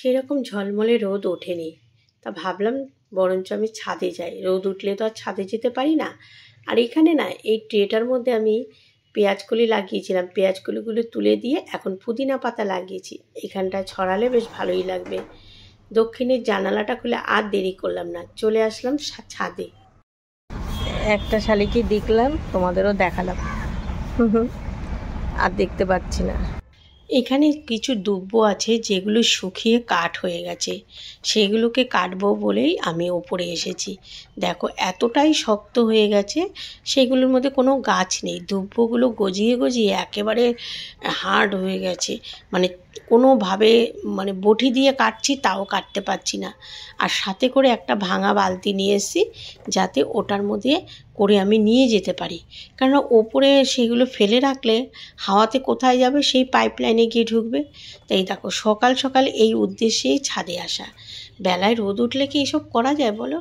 সেরকম ঝলমলে রোদ ওঠেনি, তা ভাবলাম বরঞ্চ আমি ছাদে যাই। রোদ উঠলে তো আর ছাদে যেতে পারি না। আর এখানে না এই ট্রেটার মধ্যে আমি পেঁয়াজকলি লাগিয়েছিলাম, পেঁয়াজকলিগুলো তুলে দিয়ে এখন পুদিনা পাতা লাগিয়েছি। এখানটায় ছড়ালে বেশ ভালোই লাগবে। দক্ষিণের জানালাটা খুলে আর দেরি করলাম না, চলে আসলাম ছাদে। একটা শালিকে দেখলাম, তোমাদেরও দেখালাম, আর দেখতে পাচ্ছি না। এখানে কিছু দুব্ব আছে যেগুলো শুকিয়ে কাঠ হয়ে গেছে, সেগুলোকে কাটবো বলেই আমি ওপরে এসেছি। দেখো এতটাই শক্ত হয়ে গেছে, সেগুলোর মধ্যে কোনো গাছ নেই। দুব্বগুলো গজিয়ে গজিয়ে একেবারে হার্ড হয়ে গেছে, মানে কোনোভাবে মানে বটি দিয়ে কাটছি তাও কাটতে পারছি না। আর সাথে করে একটা ভাঙা বালতি নিয়ে এসেছি, যাতে ওটার মধ্যে করে আমি নিয়ে যেতে পারি। কেননা ওপরে সেগুলো ফেলে রাখলে হাওয়াতে কোথায় যাবে, সেই পাইপলাইনে গিয়ে ঢুকবে। তাই দেখো সকাল সকাল এই উদ্দেশ্যেই ছাদে আসা। বেলায় রোদ উঠলে কি এসব করা যায় বলো?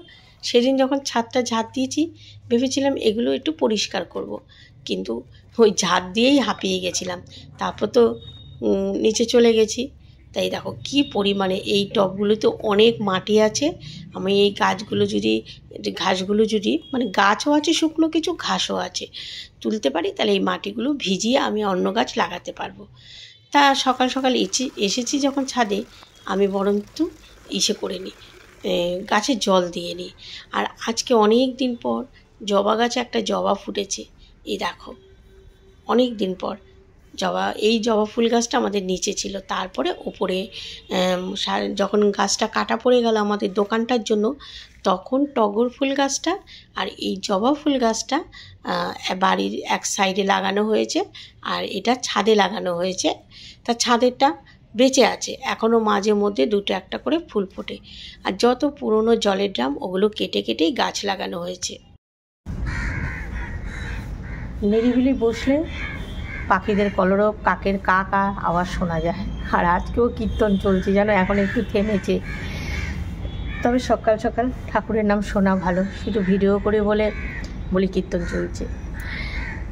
সেদিন যখন ছাদটা ঝাঁট দিয়েছি ভেবেছিলাম এগুলো একটু পরিষ্কার করব, কিন্তু ওই ঝাঁট দিয়েই হাঁপিয়ে গেছিলাম। তারপর তো নিচে চলে গেছি। তাই দেখো কি পরিমাণে এই টবগুলোতে অনেক মাটি আছে। আমি এই ঘাসগুলো যদি মানে গাছও আছে, শুকনো কিছু ঘাসও আছে, তুলতে পারি, তাহলে এই মাটিগুলো ভিজিয়ে আমি অন্য গাছ লাগাতে পারবো। তা সকাল সকাল এসেছি যখন ছাদে, আমি বরঞ্চ করে নিই, গাছে জল দিয়ে নিই। আর আজকে অনেক দিন পর জবা গাছে একটা জবা ফুটেছে। এই দেখো অনেক দিন পর এই জবা ফুল গাছটা আমাদের নিচে ছিল, তারপরে ওপরে যখন গাছটা কাটা পড়ে গেল আমাদের দোকানটার জন্য, তখন টগর ফুল গাছটা আর এই জবা ফুল গাছটা বাড়ির এক সাইডে লাগানো হয়েছে, আর এটা ছাদে লাগানো হয়েছে। তা ছাদেরটা বেঁচে আছে এখনও, মাঝে মধ্যে দুটো একটা করে ফুল ফোটে। আর যত পুরনো জলের ড্রাম ওগুলো কেটে কেটেই গাছ লাগানো হয়েছে। নিরিবিলি বসলে পাখিদের কলরব, কাকের কা কা আওয়াজ শোনা যায়। আর আজকেও কীর্তন চলছে, যেন এখন একটু থেমেছে। তবে সকাল সকাল ঠাকুরের নাম শোনা ভালো, শুধু ভিডিও করে বলি কীর্তন চলছে।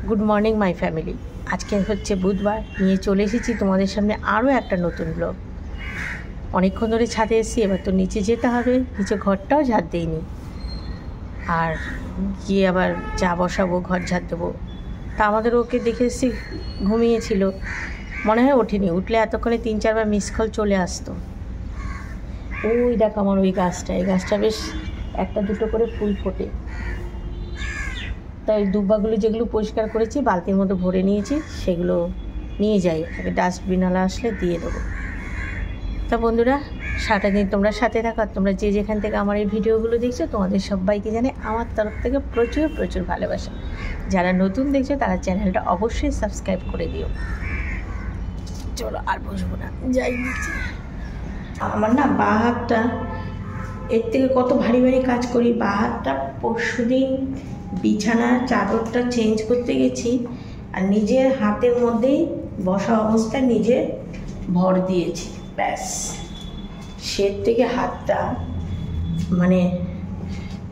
Good morning my family. আজকে হচ্ছে বুধবার, নিয়ে চলে এসেছি তোমাদের সামনে আরও একটা নতুন ব্লগ। অনেকক্ষণ ধরে ছাদে এসেছি, এবার তো নিচে যেতে হবে। নিচে ঘরটাও ঝাড় দিইনি, আর গিয়ে আবার চা বসাবো, ঘর ঝাড় দেবো। তা আমাদের ওকে দেখে এসেছি ঘুমিয়েছিল, মনে হয় ওঠেনি। উঠলে এতক্ষণে 3-4 বার মিস কল চলে আসতো। ওই দেখ আমার ওই গাছটা, এই গাছটা বেশ একটা দুটো করে ফুল ফোটে। তাই দুব্বাগুলো যেগুলো পরিষ্কার করেছি বালতির মধ্যে ভরে নিয়েছি, সেগুলো নিয়ে যাই, আগে ডাস্টবিনওয়ালা আসলে দিয়ে দেবো। তা বন্ধুরা, সারাটা দিন তোমরা সাথে থাকো। তোমরা যে যেখান থেকে আমার এই ভিডিওগুলো দেখছো, তোমাদের সবাইকে জানে আমার তরফ থেকে প্রচুর প্রচুর ভালোবাসা। যারা নতুন দেখছো তারা চ্যানেলটা অবশ্যই সাবস্ক্রাইব করে দিও। চলো আর বসবো না, যাই নিচে। আমার না বাঁ হাতটা, এর থেকে কত ভারী ভারী কাজ করি। বাঁ হাতটা পরশুদিন বিছানার চাদরটা চেঞ্জ করতে গেছি, আর নিজের হাতের মধ্যেই বসা অবস্থায় নিজে ভর দিয়েছি, ব্যাস। সে থেকে হাতটা মানে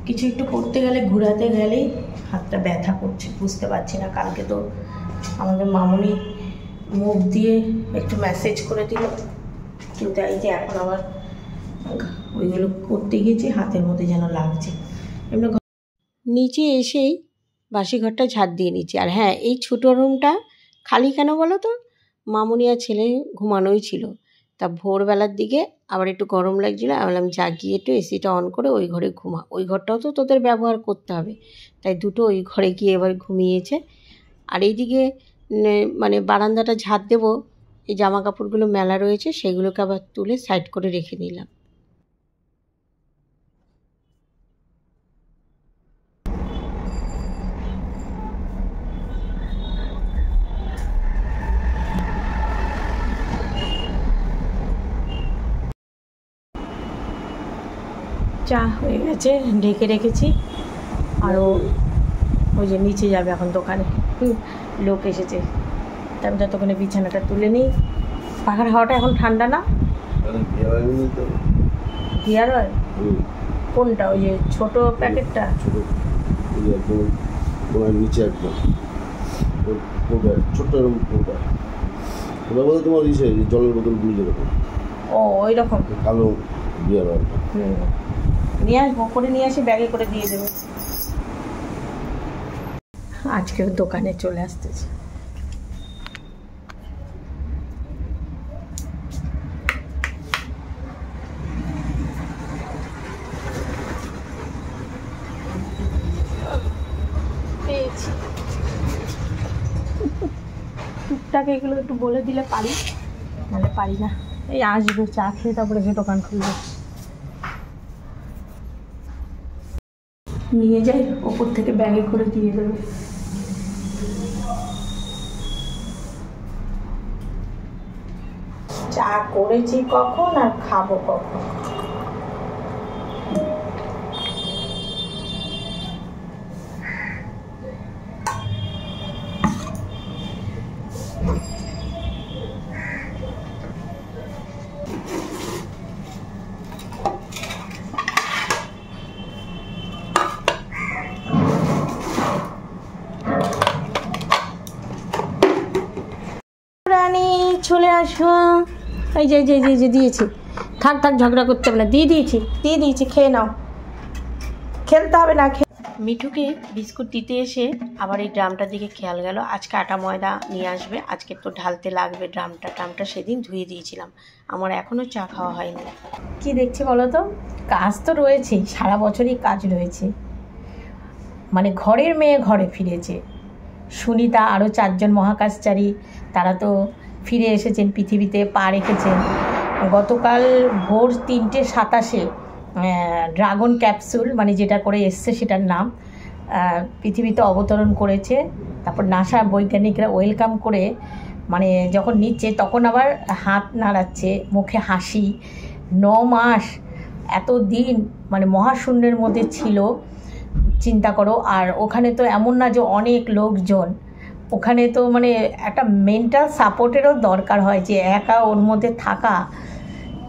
কিছু একটু করতে গেলে, ঘোরাতে গেলেই হাতটা ব্যথা করছে, বুঝতে পারছি না। কালকে তো আমাদের মামুনি মুখ দিয়ে একটু ম্যাসেজ করে দিল, কিন্তু এই যে এখন আবার ওইগুলো করতে গিয়েছি, হাতের মধ্যে যেন লাগছে। এমনি নিচে এসেই বাসি ঘরটা ঝাড় দিয়ে নিচ্ছি। আর হ্যাঁ, এই ছোটো রুমটা খালি কেন বলো তো? মামুনি আর ছেলে ঘুমানোই ছিল। তা ভোরবেলার দিকে আবার একটু গরম লাগছিলো, আমি বললাম জাগিয়ে একটু এসিটা অন করে ওই ঘরে ঘুমা। ওই ঘরটাও তো তোদের ব্যবহার করতে হবে, তাই দুটো ওই ঘরে গিয়ে এবার ঘুমিয়েছে। আর এইদিকে মানে বারান্দাটা ঝাড় দেবো, এই জামা কাপড়গুলো মেলা রয়েছে, সেগুলোকে আবার তুলে সাইড করে রেখে নিলাম। চা হয়ে গেছে, ঢেকে রেখেছি। আরও ওই যে নিচে যাবে এখন দোকানে, লোক এসেছে। তারপর ততক্ষণে বিছানাটা তুলে নিই। পাখার হাওয়াটা এখন ঠান্ডা না? হেয়ার অয়েল কোনটা? ওই যে ছোটো প্যাকেটটা? নিচে একদম ছোট্ট এরকম ওটা বলতে তোমার জলের বোতলগুলো যেরকম ও ওই রকম কালো দিয়ে নিয়ে আসবো, করে নিয়ে আসি, ব্যাগে করে দিয়ে দেবো। আজকেও দোকানে চলে আসতেছে। পেয়েছি টুকটাক, এগুলো একটু বলে দিলে পারি, নাহলে পারি না। এই আসবে চা খেয়ে তারপরে যে দোকান খুলবে। নিয়ে যাই, ওপর থেকে ব্যাগে করে দিয়ে দেবে। চা করেছি কখন আর খাবো কখন? চলে আসো। এই যে যে দিয়েছি, থাক ঝগড়া করতে হবে না, দিয়ে দিয়েছি, খেয়ে নাও, খেলতে হবে না। মিঠুকে বিস্কুট দিতে এসে আবার এই ড্রামটার দিকে খেয়াল গেল, আজকে আটা ময়দা নিয়ে আসবে, আজকে তো ঢালতে লাগবে ড্রামটা সেদিন ধুয়ে দিয়েছিলাম, আমার এখনও চা খাওয়া হয়নি। কি দেখছি বলো তো, কাজ তো রয়েছেই, সারা বছরই কাজ রয়েছে। মানে ঘরের মেয়ে ঘরে ফিরেছে। সুনিতা আরও 4 জন মহাকাশচারী, তারা তো ফিরে এসেছেন, পৃথিবীতে পা রেখেছেন। গতকাল ভোর 3:27 ড্রাগন ক্যাপসুল, মানে যেটা করে এসছে সেটার নাম, পৃথিবীতে অবতরণ করেছে। তারপর নাসা বৈজ্ঞানিকরা ওয়েলকাম করে মানে যখন নিচ্ছে তখন আবার হাত নাড়াচ্ছে, মুখে হাসি। 9 মাস এত দিন মানে মহাশূন্যের মধ্যে ছিল, চিন্তা করো। আর ওখানে তো এমন না যে অনেক লোকজন, ওখানে তো মানে একটা মেন্টাল সাপোর্টেরও দরকার হয়, যে একা ওর মধ্যে থাকা।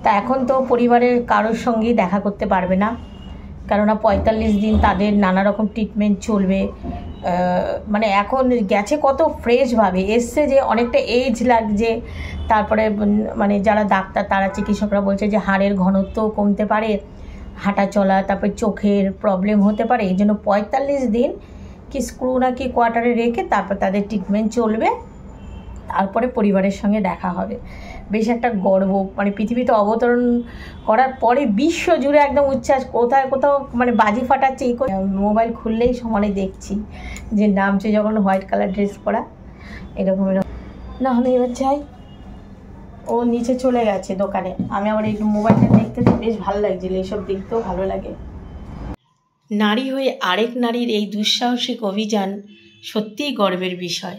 তা এখন তো পরিবারের কারোর সঙ্গেই দেখা করতে পারবে না, কেননা 45 দিন তাদের নানা রকম ট্রিটমেন্ট চলবে। মানে এখন গেছে কত ফ্রেশভাবে এসছে, যে অনেকটা এজ লাগছে। তারপরে মানে যারা ডাক্তার, তারা চিকিৎসকরা বলছে যে হাড়ের ঘনত্ব কমতে পারে, হাঁটা চলা, তারপরে চোখের প্রবলেম হতে পারে। এই জন্য 45 দিন কি স্ক্রু না কি কোয়ার্টারে রেখে তারপর তাদের ট্রিটমেন্ট চলবে, তারপরে পরিবারের সঙ্গে দেখা হবে। বেশ একটা গর্ব, মানে পৃথিবীতে অবতরণ করার পরে বিশ্ব জুড়ে একদম উচ্ছ্বাস, কোথাও মানে বাজি ফাটাচ্ছে। এই মোবাইল খুললেই সমানে দেখছি যে নামছে যখন হোয়াইট কালার ড্রেস পরা, এরকম না। আমি এবার চাই, ও নিচে চলে গেছে দোকানে, আমি আবার একটু মোবাইলটা দেখতে বেশ ভালো লাগছিল, এইসব দেখতেও ভালো লাগে। নারী হয়ে আরেক নারীর এই দুঃসাহসিক অভিযান সত্যিই গর্বের বিষয়।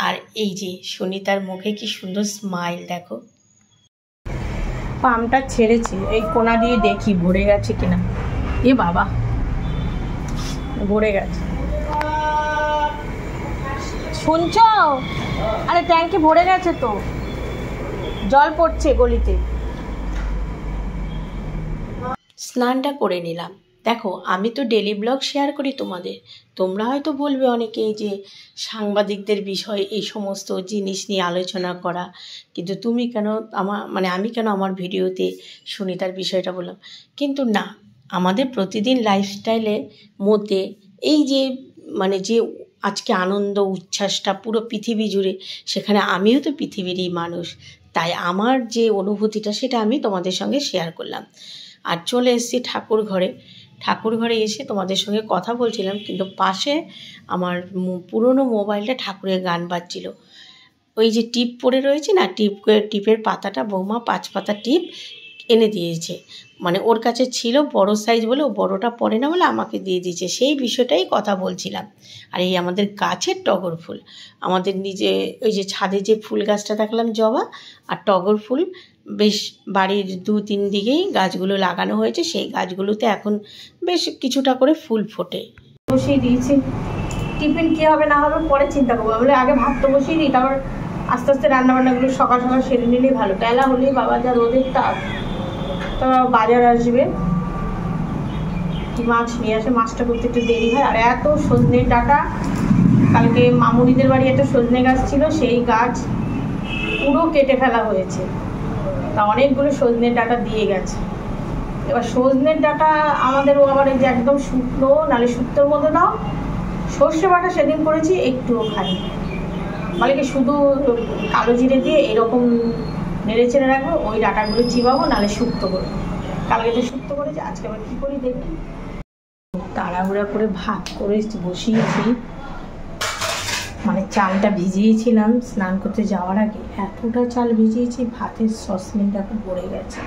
আর এই যে সুনিতার মুখে কি সুন্দর স্মাইল দেখো। পামটা ছেড়েছি, এই কোনা দিয়ে দেখি ভরে গেছে কিনা। এ বাবা, ভরে গেছে, শুনছো? আরে ট্যাঙ্কি ভরে গেছে তো, জল পড়ছে গলিতে। স্নানটা করে নিলাম। দেখো, আমি তো ডেলি ব্লগ শেয়ার করি তোমাদের, তোমরা হয়তো বলবে অনেকেই যে সাংবাদিকদের বিষয়ে এই সমস্ত জিনিস নিয়ে আলোচনা করা, কিন্তু তুমি কেন আমি কেন আমার ভিডিওতে সুনিতার বিষয়টা বললাম। কিন্তু না, আমাদের প্রতিদিন লাইফস্টাইলের মধ্যে এই যে মানে যে আজকে আনন্দ উচ্ছ্বাসটা পুরো পৃথিবী জুড়ে, সেখানে আমিও তো পৃথিবীরই মানুষ, তাই আমার যে অনুভূতিটা সেটা আমি তোমাদের সঙ্গে শেয়ার করলাম। আর চলে এসেছি ঠাকুর ঘরে এসে তোমাদের সঙ্গে কথা বলছিলাম, কিন্তু পাশে আমার পুরনো মোবাইলটা ঠাকুরের গান বাজছিল। ওই যে টিপ পড়ে রয়েছে না, টিপের পাতাটা বৌমা 5 পাতা টিপ এনে দিয়েছে, মানে ওর কাছে ছিল বড় সাইজ বলে, ও বড়টা পড়ে না বলে আমাকে দিয়ে দিয়েছে, সেই বিষয়টাই কথা বলছিলাম। আর এই আমাদের গাছের টগর ফুল, আমাদের নিজে ওই যে ছাদে যে ফুল গাছটা দেখলাম জবা আর টগর ফুল, বেশ বাড়ির 2-3 দিকেই গাছগুলো লাগানো হয়েছে, সেই গাছগুলোতে এখন বেশ কিছুটা করে ফুল ফোটে। বসিয়ে দিয়েছি, টিফিন কী হবে না হবে পরে চিন্তা করবো, বলে আগে ভাত তো বসিয়ে দিই, তারপর আস্তে আস্তে রান্নাবান্নাগুলো সকাল সকাল সেরে নিলেই ভালো। বেলা হলেই বাবা যা রোদের তাপ, তো বাজার আসবে, মাছ নিয়ে আসে, মাছটা করতে একটু দেরি হয়। আর এত সজনে ডাঁটা, কালকে মামুনিদের বাড়ি একটা সজনে গাছ ছিল, সেই গাছ পুরো কেটে ফেলা হয়েছে, তা অনেকগুলো সজনের ডাঁটা দিয়ে গেছে। এবার সজনের ডাঁটা আমাদেরও আবার এই যে একদম শুকনো, নাহলে শুক্তোর মধ্যে দাও। সর্ষে বাটা সেদিন করেছি, একটুও খাই, মালিকে শুধু কালো জিরে দিয়ে এরকম নেড়ে চেড়ে রাখবো, ওই ডাঁটাগুলো চিবাবো, নাহলে শুক্তো করবো। কালকে যে শুক্তো করেছি, আজকে আবার কী করি দেখি। তাড়াহুড়া করে ভাত করে বসিয়েছি, মানে চালটা ভিজিয়েছিলাম স্নান করতে যাওয়ার আগে, এতটা চাল ভিজিয়েছি, ভাতের সসপ্যানটা খুব ভরে গেছে,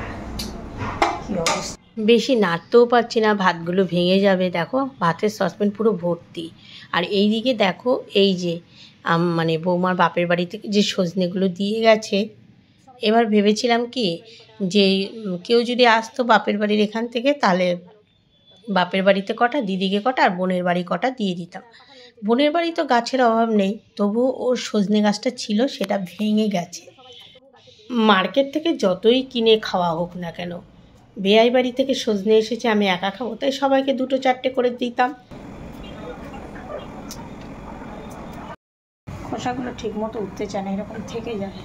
কী অবস্থা। বেশি নাড়তেও পারছি না, ভাতগুলো ভেঙে যাবে। দেখো ভাতের সসপ্যান পুরো ভর্তি। আর এই দিকে দেখো, এই যে মানে বৌমার বাপের বাড়ি থেকে যে সজনেগুলো দিয়ে গেছে, এবার ভেবেছিলাম কি যে কেউ যদি আসতো বাপের বাড়ির এখান থেকে, তাহলে বাপের বাড়িতে কটা, দিদিকে কটা, আর বোনের বাড়ি কটা দিয়ে দিতাম। বোনের বাড়ি তো গাছের অভাব নেই, তবু ওর সজনে গাছটা ছিল, সেটা ভেঙে গেছে। মার্কেট থেকে যতই কিনে খাওয়া হোক না কেন, বেয়াই বাড়ি থেকে সজনে এসেছে, আমি একা খাবো, তাই সবাইকে 2-4টে করে দিতাম। খোসাগুলো ঠিক মতো উঠতে চায় না, এরকম থেকে যায়।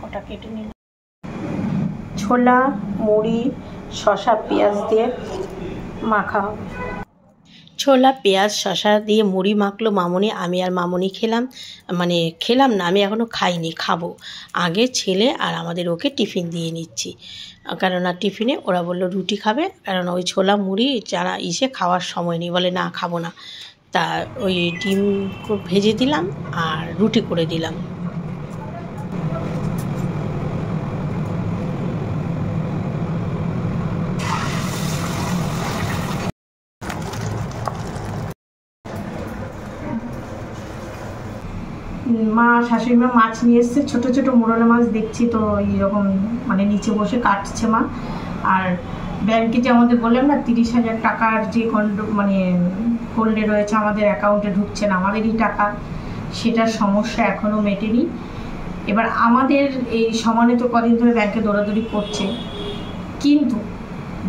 ওটা কেটে নিলাম। ছোলা, মুড়ি, শসা, পেঁয়াজ দিয়ে মাখা হবে। ছোলা, পেঁয়াজ, শসা দিয়ে মুড়ি মাখলো মামনি। আমি আর মামনি খেলাম, মানে খেলাম না, আমি এখনও খাইনি, খাবো। আগে ছেলে আর আমাদের ওকে টিফিন দিয়ে নিচ্ছি, কেননা টিফিনে ওরা বললো রুটি খাবে, কারণ ওই ছোলা মুড়ি যারা খাওয়ার সময় নেই, বলে না খাবো না। তা ওই ডিম ভেজে দিলাম আর রুটি করে দিলাম। মা শাশুড়ি মা মাছ নিয়ে এসছে, ছোটো ছোটো মোরলা মাছ দেখছি তো, এইরকম মানে নিচে বসে কাটছে মা। আর ব্যাংকে যে আমাদের বললাম না 30,000 টাকার যে মানে হোল্ডে রয়েছে, আমাদের অ্যাকাউন্টে ঢুকছে না, আমাদেরই টাকা, সেটার সমস্যা এখনও মেটেনি। এবার আমাদের এই সমানে তো কদিন ধরে ব্যাংকে দৌড়াদৌড়ি করছে, কিন্তু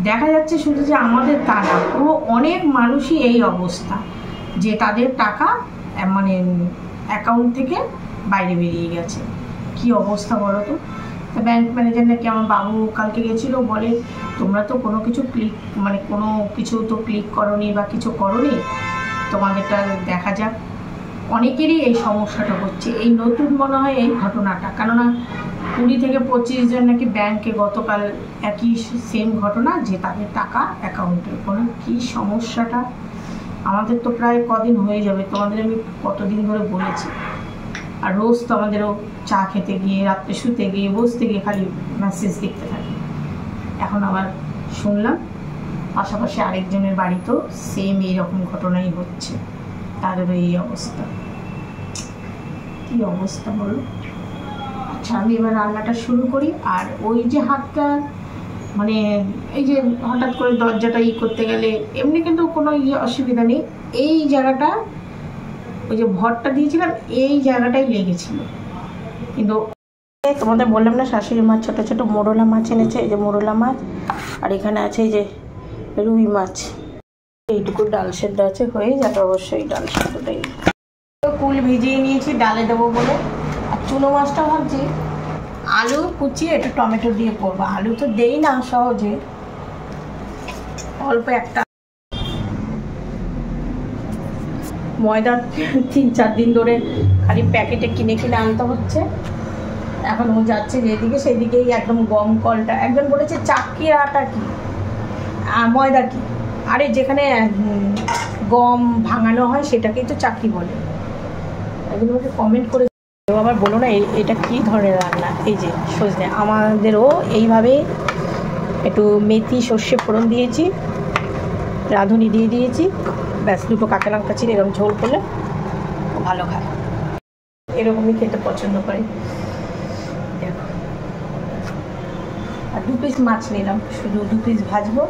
দেখা যাচ্ছে শুধু যে আমাদের তা না, পুরো অনেক মানুষই এই অবস্থা, যে তাদের টাকা মানে অ্যাকাউন্ট থেকে বাইরে বেরিয়ে গেছে। কি অবস্থা বলো তো। তা ব্যাংক ম্যানেজার নাকি, আমার বাবু কালকে গেছিলো, বলে তোমরা তো কোনো কিছু মানে কোনো কিছু তো ক্লিক করোনি বা কিছু করোনি, তোমাদেরটা দেখা যাক। অনেকেরই এই সমস্যাটা হচ্ছে, এই নতুন মনে হয় এই ঘটনাটা, কেননা 20 থেকে 25 জন নাকি ব্যাংকে গতকাল একই সেম ঘটনা, যে তাদের টাকা অ্যাকাউন্টে। কোনো কী সমস্যাটা, আমাদের তো প্রায় কদিন হয়ে যাবে, তোমাদের আমি কতদিন ধরে বলেছি। আর রোজ তো আমাদেরও চা খেতে গিয়ে, রাত্রে শুতে গিয়ে, বসতে গিয়ে খালি মেসেজ দেখতে থাকি। এখন আবার শুনলাম পাশাপাশি আরেকজনের বাড়িতেও সেম এইরকম ঘটনাই হচ্ছে, তাদেরও এই অবস্থা। কী অবস্থা বলো। আচ্ছা, আমি এবার রান্নাটা শুরু করি। আর ওই যে হাতটা, মানে এই যে হঠাৎ করে দরজাটা করতে গেলে, এমনি কিন্তু কোনো অসুবিধা নেই, এই জায়গাটা, ওই যে ভরটা দিয়েছিলাম, এই জায়গাটাই লেগেছিল। কিন্তু তোমাদের বললাম না, শাশুড়ি মাছ ছোটো ছোটো মোরলা মাছ এনেছে, এই যে মোরলা মাছ, আর এখানে আছে এই যে রুই মাছ। এইটুকু ডাল সেদ্ধ আছে, হয়ে যাবে অবশ্যই ডাল সেদ্ধটাই। কুল ভিজিয়ে নিয়েছি ডালে দেবো বলে। আর চুনো মাছটা ভাবছি আলু কুচিয়ে একটু টমেটো দিয়ে করবো, আলু তো দেই না সহজে, অল্প একটা। ময়দা 3-4 দিন ধরে খালি প্যাকেটে কিনে কিনে আনতে হচ্ছে। এখন ও যাচ্ছে যেদিকে সেদিকেই একদম গম কলটা, একজন বলেছে চাক্কির আটা কি আর ময়দা কি, আরে যেখানে গম ভাঙানো হয় সেটাকেই তো চাক্কি বলে। একজন আমাকে কমেন্ট করে, আবার বলো না এটা কী ধরনের রান্না। এই যে সজনে, আমাদেরও এইভাবে একটু মেথি সর্ষে ফোড়ন দিয়েছি, রাঁধুনি দিয়ে দিয়েছি, ব্যাস 2টো কাঁচা লঙ্কা চিড়ে এরকম ঝোল করলে ভালো খায়, এরকমই খেতে পছন্দ করে। দেখো, আর 2 পিস মাছ নিলাম, শুধু 2 পিস ভাজবো,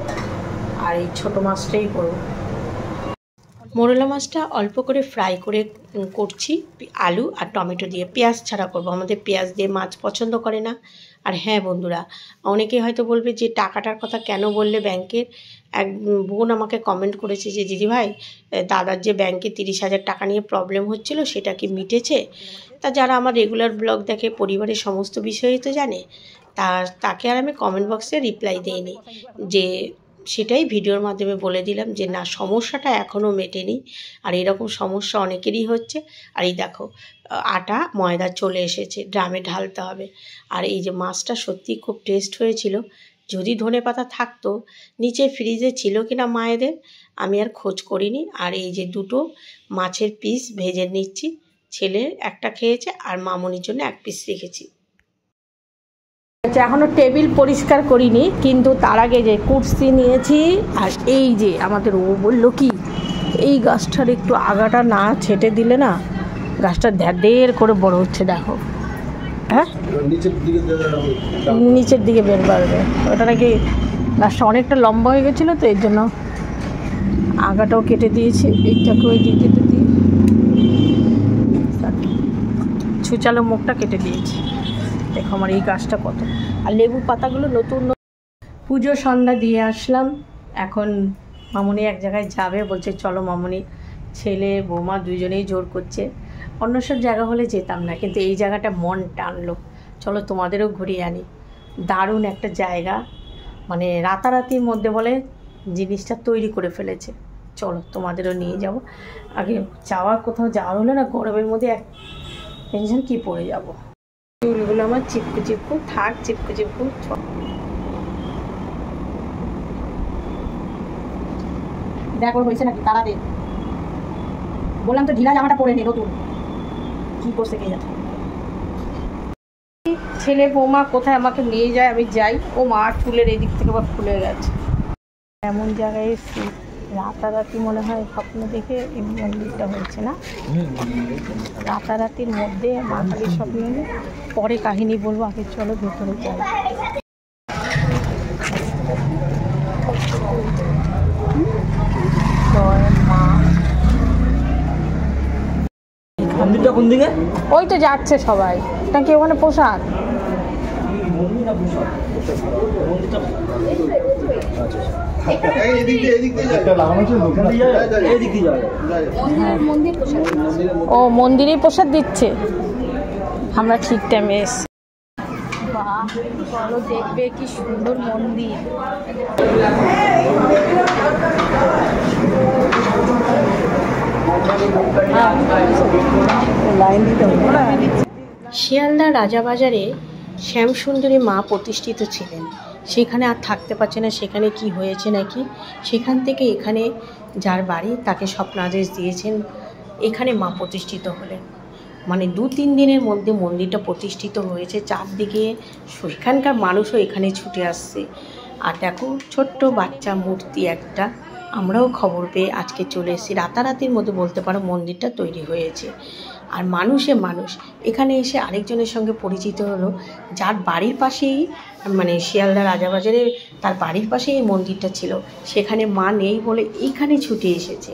আর এই ছোটো মাছটাই করবো। মোরলা মাছটা অল্প করে ফ্রাই করে করছি, আলু আর টমেটো দিয়ে, পেঁয়াজ ছাড়া করবো, আমাদের পেঁয়াজ দিয়ে মাছ পছন্দ করে না। আর হ্যাঁ বন্ধুরা, অনেকে হয়তো বলবে যে টাকাটার কথা কেন বললে ব্যাংকের, এক বোন আমাকে কমেন্ট করেছে যে দিদিভাই দাদার যে ব্যাংকে 30,000 টাকা নিয়ে প্রবলেম হচ্ছিল সেটা কি মিটেছে? তা যারা আমার রেগুলার ব্লগ দেখে পরিবারের সমস্ত বিষয়ই তো জানে, তাকে আর আমি কমেন্ট বক্সে রিপ্লাই দিইনি, যে সেটাই ভিডিওর মাধ্যমে বলে দিলাম যে না, সমস্যাটা এখনও মেটেনি, আর এরকম সমস্যা অনেকেরই হচ্ছে। আর এই দেখো আটা ময়দা চলে এসেছে, ড্রামে ঢালতে হবে। আর এই যে মাছটা সত্যি খুব টেস্ট হয়েছিল, যদি ধনেপাতা থাকতো নিচে ফ্রিজে ছিল কিনা মায়েদের, আমি আর খোঁজ করিনি। আর এই যে দুটো মাছের পিস ভেজে নিচ্ছি, ছেলে একটা খেয়েছে আর মামনির জন্য এক পিস রেখেছি। এখনো টেবিল পরিষ্কার করিনি, কিন্তু তার আগে যে কুর্সি নিয়েছি। আর এই যে আমাদের ও বললো কি, এই গাছটার একটু আগাটা না ছেটে দিলে না গাছটা ঢের করে বড় হচ্ছে, দেখো। হ্যাঁ, নিচের দিকে বের পারবে, ওটা নাকি গাছটা অনেকটা লম্বা হয়ে গেছিলো, তো এর জন্য আগাটাও কেটে দিয়েছি। এইটাকে ওই দিকে কেটে দিয়ে ছুচালো মুখটা কেটে দিয়েছি। দেখো আমার এই গাছটা কত, আর লেবু পাতাগুলো নতুন। পুজো সন্ধ্যা দিয়ে আসলাম, এখন মামনি এক জায়গায় যাবে, বলছে চলো মামনি। ছেলে বৌমা দুজনেই জোর করছে। অন্য সব জায়গা হলে যেতাম না, কিন্তু এই জায়গাটা মন টানলো, চলো তোমাদেরও ঘুরিয়ে আনি। দারুণ একটা জায়গা, মানে রাতারাতির মধ্যে বলে জিনিসটা তৈরি করে ফেলেছে, চলো তোমাদেরও নিয়ে যাব। আগে কোথাও যাওয়ার হলে না, গরমের মধ্যে এক টেনশন কি পড়ে যাব। চুলগুলো আমার চিপকু চিপকু থাক, চিপকু চিপকু। দেখো হয়েছে নাকি তারা দে, বললাম তো ঢিলা জামাটা পরে নে নতুন, কি করছে কে জানে। ছেলে বৌমা কোথায় আমাকে নিয়ে যায়, আমি যাই, ও মা চুলের এই দিক থেকে আবার খুলে গেছে। এমন জায়গায় এসেছি, রাতারাতি মনে হয় স্বপ্ন দেখে এই মন্দিরটা হয়েছে না, রাতারাতির মধ্যে মা কালীর স্বপ্ন। পরে কাহিনী বলবো, আগে চলো ভেতরে যাই। মন্দিরটা কোন দিকে? ওই তো যাচ্ছে সবাই, এটা কি ওখানে প্রসাদ? ও মন্দিরে প্রসাদ দিচ্ছে, আমরা ঠিক টাইমে এসেছি। বাহ, চলো দেখবে কি সুন্দর মন্দির। শিয়ালদা রাজাবাজারে শ্যামসুন্দরী মা প্রতিষ্ঠিত ছিলেন, সেখানে আর থাকতে পারছে না, সেখানে কি হয়েছে নাকি, সেখান থেকে এখানে যার বাড়ি তাকে স্বপ্নাদেশ দিয়েছেন, এখানে মা প্রতিষ্ঠিত হলেন। মানে 2-3 দিনের মধ্যে মন্দিরটা প্রতিষ্ঠিত হয়েছে, চারদিকে সেখানকার মানুষও এখানে ছুটে আসছে। আর দেখো ছোট্ট বাচ্চা মূর্তি একটা, আমরাও খবর পেয়ে আজকে চলে এসেছি। রাতারাতির মধ্যে বলতে পারো মন্দিরটা তৈরি হয়েছে। আর মানুষে মানুষ এখানে এসে আরেকজনের সঙ্গে পরিচিত হলো, যার বাড়ির পাশেই, মানে শিয়ালদা রাজাবাজারে তার বাড়ির পাশেই এই মন্দিরটা ছিল, সেখানে মা নেই বলে এইখানে ছুটে এসেছে।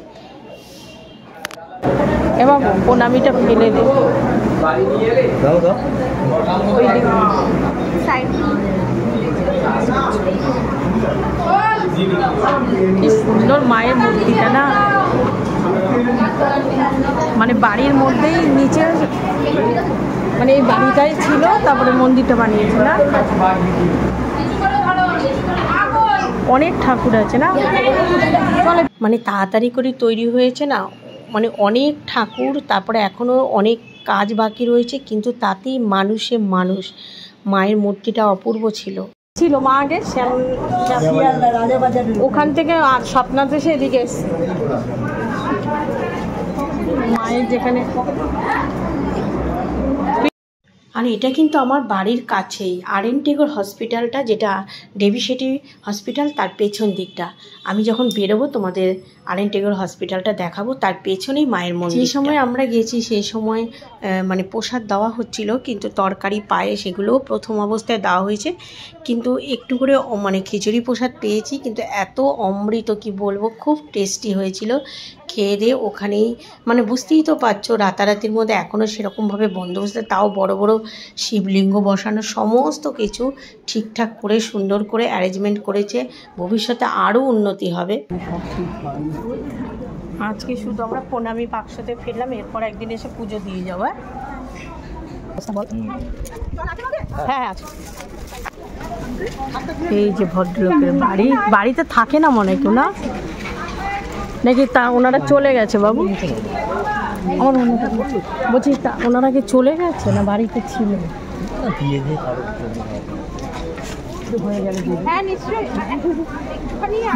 এবার প্রণামীটা ফেলে দে, কি সুন্দর মায়ের মূর্তিটা না, মানে বাড়ির মধ্যেই নিচে, মানে এই বাড়িটাই ছিল, তারপরে মন্দিরটা বানিয়েছে না। অনেক ঠাকুর আছে না, মানে তাড়াতাড়ি করে তৈরি হয়েছে না, মানে অনেক ঠাকুর, তারপরে এখনও অনেক কাজ বাকি রয়েছে, কিন্তু তাতেই মানুষে মানুষ। মায়ের মূর্তিটা অপূর্ব ছিল মা আগে ওখান থেকে আর স্বপ্নাদেশে এদিকে এসছে মায়ের যেখানে। আর এটা কিন্তু আমার বাড়ির কাছেই আর.এন. টেগোর হসপিটালটা, যেটা দেবী শেঠি হসপিটাল, তার পেছন দিকটা। আমি যখন বেরোবো তোমাদের আরএন টেগোর হসপিটালটা দেখাবো, তার পেছনেই মায়ের মন্দির। যে সময় আমরা গেছি সেই সময় মানে প্রসাদ দেওয়া হচ্ছিল, কিন্তু তরকারি পায়েস সেগুলোও প্রথম অবস্থায় দেওয়া হয়েছে, কিন্তু একটু করে মানে খিচুড়ি প্রসাদ পেয়েছি, কিন্তু এত অমৃত কি বলবো, খুব টেস্টি হয়েছিল। খেয়ে দিয়ে ওখানেই মানে বুঝতেই তো পারছো রাতারাতির মধ্যে এখনও সেরকমভাবে বন্দোবস্ত, তাও বড় বড় শিবলিঙ্গ বসানো, সমস্ত কিছু ঠিকঠাক করে সুন্দর করে অ্যারেঞ্জমেন্ট করেছে। ভবিষ্যতে আরও উন্নতি হবে। আজকে শুধু আমরা প্রণামী বাক্সতে ফিরলাম, এরপর একদিন এসে পুজো দিয়ে যাবো। হ্যাঁ আছে। এই যে ভদ্রলোকের বাড়ি, বাড়িতে থাকে না মনে কেউ না নাকি, তা ওনারা চলে গেছে বাবু? আমার মনে বলছি তা ওনারা কি চলে গেছে না বাড়িতে ছিল?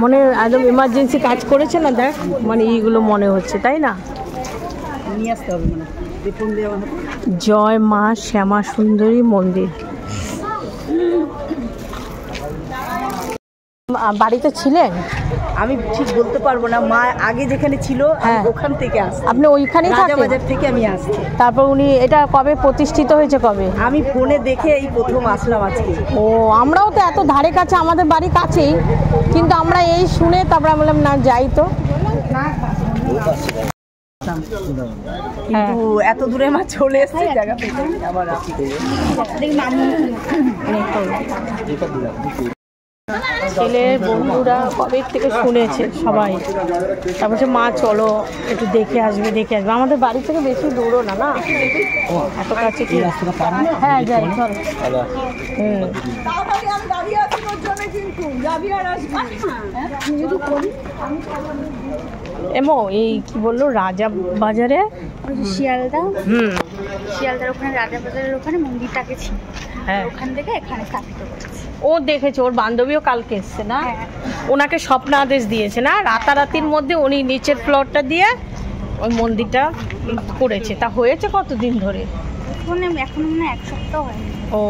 মনে একদম এমার্জেন্সি কাজ করেছে না, দেখ মানে এইগুলো মনে হচ্ছে, তাই না? জয় মা শ্যামা সুন্দরী মন্দির। বাড়িতে ছিলেন? আমি ঠিক বলতে পারবো না, মা আগে যেখানে ছিল ওখান থেকে আসছে। আপনি ওইখানেই থাকেন? রাজাবাজার থেকে আমি আসছি। তারপর উনি এটা কবে প্রতিষ্ঠিত হয়েছে কবে? আমি ফোনে দেখে এই প্রথম আসলাম আজকে। ও, আমরাও তো এত ধারে কাছে, আমাদের বাড়ি কাছেই, কিন্তু আমরা এই শুনে তারপরে বললাম না যাই তো। কিন্তু এত দূরে মা চলে এসেছে জায়গা পেতে আবার ছেলের বন্ধুরা কবে থেকে শুনেছে সবাই, তারপর মা চলো একটু দেখে আসবে দেখে আসবে। আমাদের বাড়ি থেকে বেশি দূরও না, না এত কাছে কি? হ্যাঁ যাই চল। এমো এই কি বললো রাজা বাজারে, শিয়ালদা, শিয়ালদার ওখানে রাজা বাজারের ওখানে মন্দিরটাকে ছিল, হ্যাঁ ওখান থেকে এখানে স্থাপিত করেছে। ও দেখেছে, ওর বান্ধবীও কালকে এসছে না, ওনাকে স্বপ্ন আদেশ দিয়েছে না, রাতারাতির মধ্যে উনি নিচের ফ্লোরটা দিয়ে ওই মন্দিরটা করেছে। তা হয়েছে কতদিন ধরে? এখন মনে হয় 1 সপ্তাহ হয়নি। ও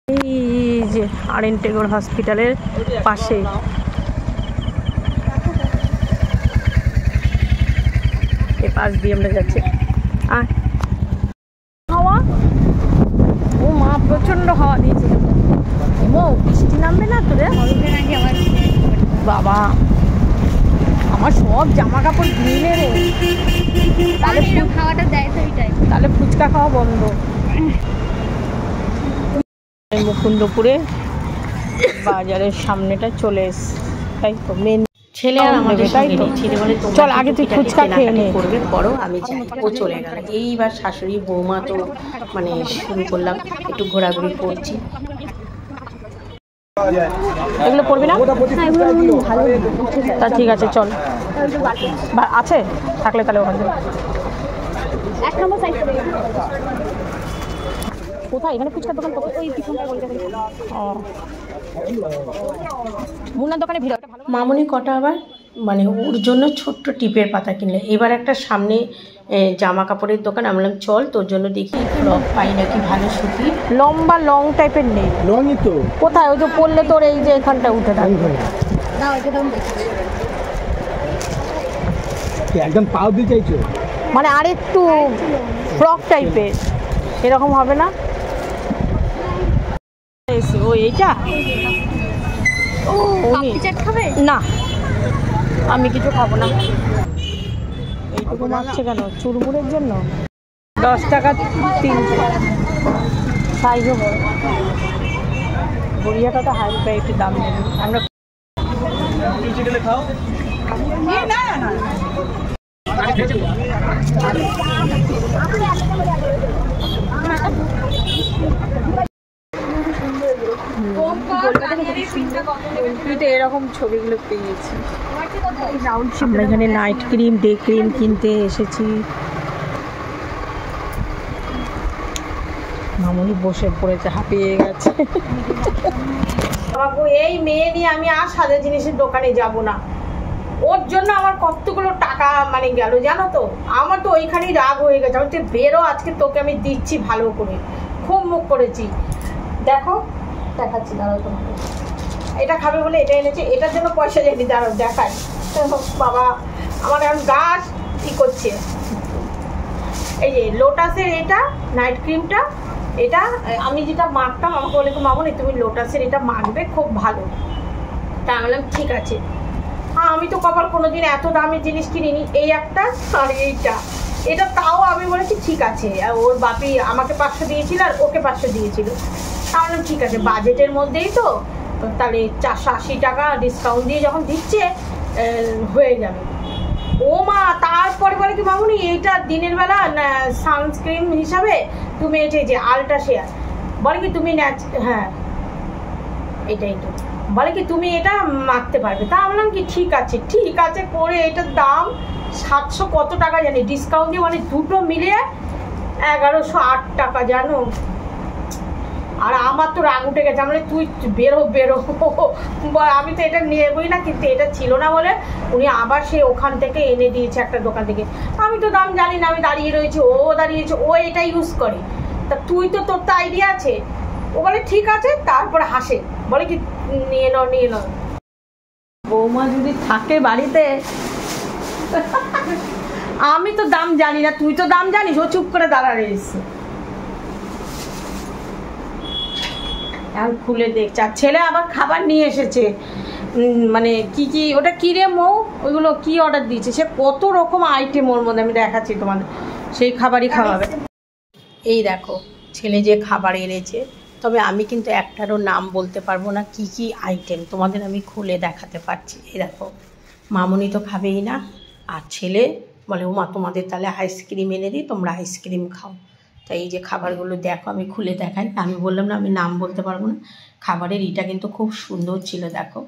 এই যে আরএন টেগোর হসপিটালের পাশে এই পাশ দিয়ে আমরা যাচ্ছি। হাওয়া, ও মা প্রচন্ড হাওয়া দিয়েছে। ও বৃষ্টি নামবে না তোরে? বাবা আমার সব জামা কাপড় ভিজে রে। তাহলে খাওয়াটা দেয় তো এইটাই, তাহলে ফুচকা খাওয়া বন্ধ। মুকুন্দপুরে বাজারের সামনেটা চলে এসছে, তাই তো মেন ছেলে আর আমাদের তাই তো। ছেলে বলে চল আগে তুই ফুচকা খেয়ে নে, করবে পরো আমি যাই। ও চলে গেল। এইবার শাশুড়ি বৌমা তো মানে শুরু করলাম, একটু ঘোরাঘুরি করছি। এগুলো পড়বি না? তা ঠিক আছে চল, আছে থাকলে তাহলে ওখান থেকে। 1 নম্বর সাইজ কোথায়? এখানে ফুচকার দোকান ওই পিছনটা বলতে পারি। ও মুন্নার দোকানে ভিড়। মামনি কটা আবার মানে ওর জন্য ছোট্ট টিপের পাতা কিনলে। এবার একটা সামনে জামা কাপড়ের দোকান, আমি বললাম চল তোর জন্য দেখি ফ্রক পাই নাকি ভালো সুতি, লম্বা লং টাইপের নেই। লংই তো কোথায়? ওই যে পরলে তোর এই যে এখানটা উঠে থাকবে না, ওইটা দাম দেখছি একদম পাও দিয়ে চাইছো, মানে আরেকটু ফ্রক টাইপের, এরকম হবে না? ও এইটা ও চাট খাবে না, আমি কিছু খাবো না। এইটুকু মারছে কেন? চুরমুরের জন্য 10 টাকা 3 সাইজও বড়। গড়িয়াটা তো হাই পাই, একটু দাম নেবে। আমরা এরকম ছবিগুলো পেয়েছি। আমরা এখানে নাইট ক্রিম ডে ক্রিম কিনতে এসেছি। মামুনি বসে পড়েছে, হাঁপিয়ে গেছে। এই মেয়ে নিয়ে আমি আর সাদা জিনিসের দোকানে যাব না, ওর জন্য আমার কতগুলো টাকা মানে গেল জানো তো। আমার তো ওইখানেই রাগ হয়ে গেছে। আমি তো বেরো, আজকে তোকে আমি দিচ্ছি ভালো করে, খুব মুখ করেছি। দেখো দেখাচ্ছি, দাঁড়াও তোমাকে। এটা খাবে বলে এটা এনেছে, এটার জন্য পয়সা যায়নি, দাঁড়াও দেখায়। বাবা আমার এখন গাছ কি করছে। এই যে লোটাসের এটা নাইট ক্রিমটা, এটা আমি যেটা মাখতাম আমাকে বলে মামনি তুমি লোটাসের এটা মাখবে খুব ভালো। তা আমি বললাম ঠিক আছে। হ্যাঁ আমি তো কপাল কোনোদিন এত দামি জিনিস কিনিনি, এই একটা আর এইটা, এটা তাও আমি বলেছি ঠিক আছে। ওর বাপি আমাকে 500 দিয়েছিল আর ওকে 500 দিয়েছিল। তা বললাম ঠিক আছে বাজেটের মধ্যেই তো, তাহলে 480 টাকা ডিসকাউন্ট দিয়ে যখন দিচ্ছে হয়ে যাবে। ও মা তারপরে বলে কি মামুনি এইটা দিনের বেলা সানস্ক্রিন হিসাবে তুমি এটা যে আলট্রা শেয়ার বলে কি তুমি হ্যাঁ এটাই তো বলে কি তুমি এটা মাখতে পারবে। তা বললাম কি ঠিক আছে করে এটার দাম 700 কত টাকা জানি ডিসকাউন্ট দিয়ে, মানে দুটো মিলিয়ে 1108 টাকা জানো। আর আমার তো রাগ উঠে গেছে, মানে তুই বেরো আমি তো এটা নেবই না, কিন্তু এটা ছিল না বলে উনি আবার সে ওখান থেকে এনে দিয়েছে একটা দোকান থেকে। আমি তো দাম জানি না, আমি দাঁড়িয়ে রয়েছি, ও দাঁড়িয়েছে, ও এটা ইউজ করে। তা তুই তো তোর তো আইডিয়া আছে। ও বলে ঠিক আছে, তারপরে হাসে বলে কি নিয়ে নাও। বৌমা যদি থাকে বাড়িতে আমি তো দাম জানি না, তুই তো দাম জানিস, ও চুপ করে দাঁড়া রয়েছে। এখন খুলে দেখছে, আর ছেলে আবার খাবার নিয়ে এসেছে, মানে কি ওটা কি রে মৌ, ওইগুলো কি অর্ডার দিয়েছে, সে কত রকম আইটেম ওর মধ্যে, আমি দেখাচ্ছি তোমাদের, সেই খাবারই খাওয়াবে। এই দেখো ছেলে যে খাবার এনেছে, তবে আমি কিন্তু একটারও নাম বলতে পারবো না কি আইটেম, তোমাদের আমি খুলে দেখাতে পারছি। এই দেখো মামুনি তো খাবেই না, আর ছেলে বলে ও মা তোমাদের তাহলে আইসক্রিম এনে দিই, তোমরা আইসক্রিম খাও। তাই এই যে খাবারগুলো দেখো আমি খুলে দেখাই। আমি বললাম না আমি নাম বলতে পারবো না। খাবারের এটা কিন্তু খুব সুন্দর ছিল, দেখো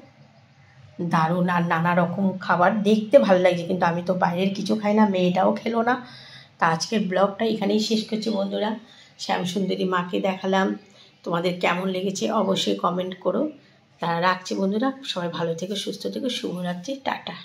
দারুণ, আর নানা রকম খাবার দেখতে ভালো লাগছে, কিন্তু আমি তো বাইরের কিছু খাই না, মেয়েটাও খেলো না। তা আজকের ব্লগটা এখানেই শেষ করছি বন্ধুরা। শ্যামসুন্দরী মাকে দেখালাম, তোমাদের কেমন লেগেছে অবশ্যই কমেন্ট করো। তা রাখছি বন্ধুরা, সবাই ভালো থেকো, সুস্থ থেকো, শুভরাত্রি, টাটা।